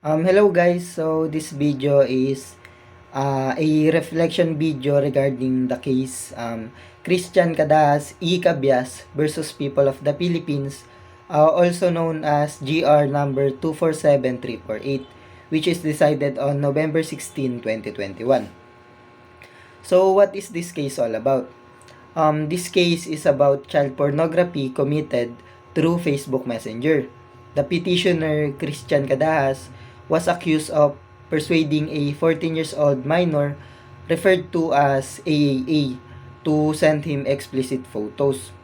Hello guys, so this video is a reflection video regarding the case Christian Cadahas E. Cabias versus People of the Philippines, also known as GR number 247348, which is decided on November 16, 2021. So what is this case all about? This case is about child pornography committed through Facebook Messenger. The petitioner, Christian Cadahas, was accused of persuading a 14 years old minor referred to as AAA to send him explicit photos.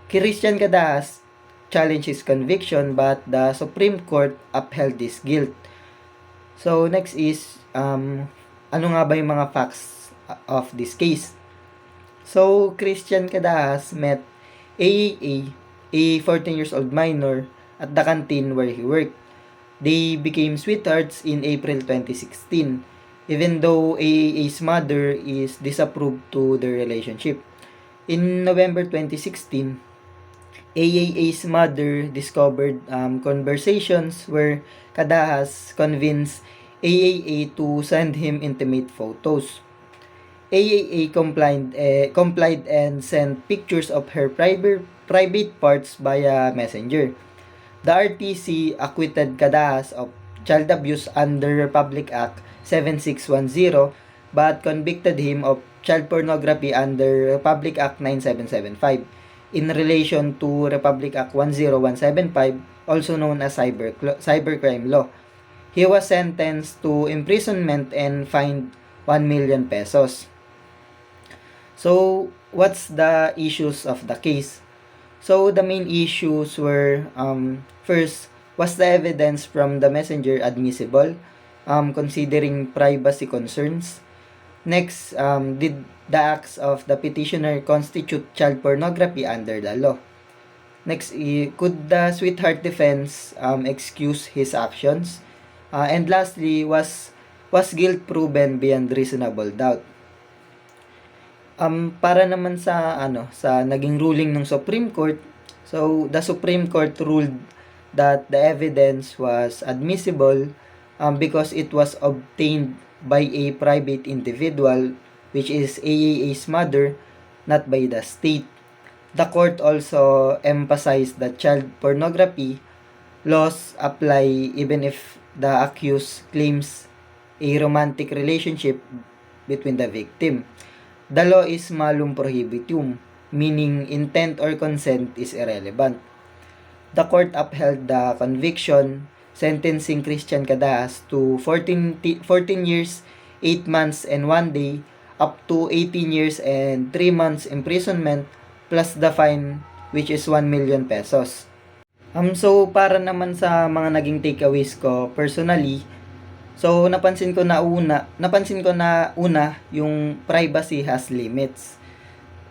Christian Cadahas challenged his conviction but the Supreme Court upheld this guilt. So next is ano nga ba yung mga facts of this case? So Christian Cadahas met AAA, a 14 years old minor, at the canteen where he worked. They became sweethearts in April 2016, even though AAA's mother is disapproved to their relationship. In November 2016, AAA's mother discovered conversations where Cadahas convinced AAA to send him intimate photos. AAA complied and sent pictures of her private parts via messenger. The RTC acquitted Cadahas of child abuse under Republic Act 7610 but convicted him of child pornography under Republic Act 9775 in relation to Republic Act 10175, also known as cybercrime law. He was sentenced to imprisonment and fined 1 million pesos. So, what's the issues of the case? So, the main issues were, first, was the evidence from the messenger admissible, considering privacy concerns? Next, did the acts of the petitioner constitute child pornography under the law? Next, could the sweetheart defense excuse his actions? And lastly, was guilt proven beyond reasonable doubt? Para naman sa naging ruling ng Supreme Court, so the Supreme Court ruled that the evidence was admissible because it was obtained by a private individual, which is AAA's mother, not by the state. The court also emphasized that child pornography laws apply even if the accused claims a romantic relationship between the victim. The law is malum prohibitium, meaning intent or consent is irrelevant. The court upheld the conviction, sentencing Christian Cadahas to 14 years, 8 months and 1 day, up to 18 years and 3 months imprisonment, plus the fine, which is 1 million pesos. So, para naman sa mga naging takeaways ko, personally, so, napansin ko na una yung privacy has limits.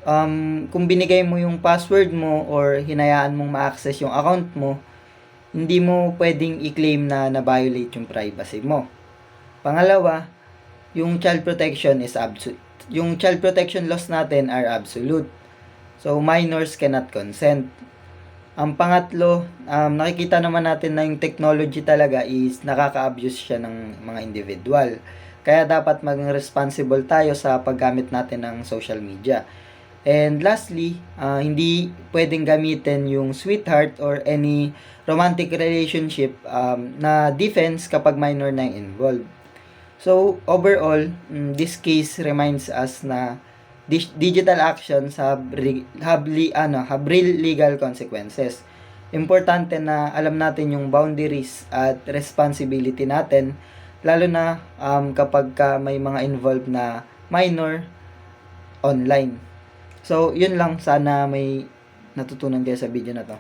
Kung binigay mo yung password mo or hinayaan mong ma-access yung account mo, hindi mo pwedeng i-claim na na-violate yung privacy mo. Pangalawa, yung child protection is absolute. Yung child protection laws natin are absolute. So, minors cannot consent. Ang pangatlo, nakikita naman natin na yung technology talaga is nakaka-abuse siya ng mga individual. Kaya dapat maging responsible tayo sa paggamit natin ng social media. And lastly, hindi pwedeng gamitin yung sweetheart or any romantic relationship na defense kapag minor na yung involved. So, overall, this case reminds us na digital actions have real legal consequences. Importante na alam natin yung boundaries at responsibility natin, lalo na kapag may mga involved na minor online. So, yun lang. Sana may natutunan kayo sa video na to.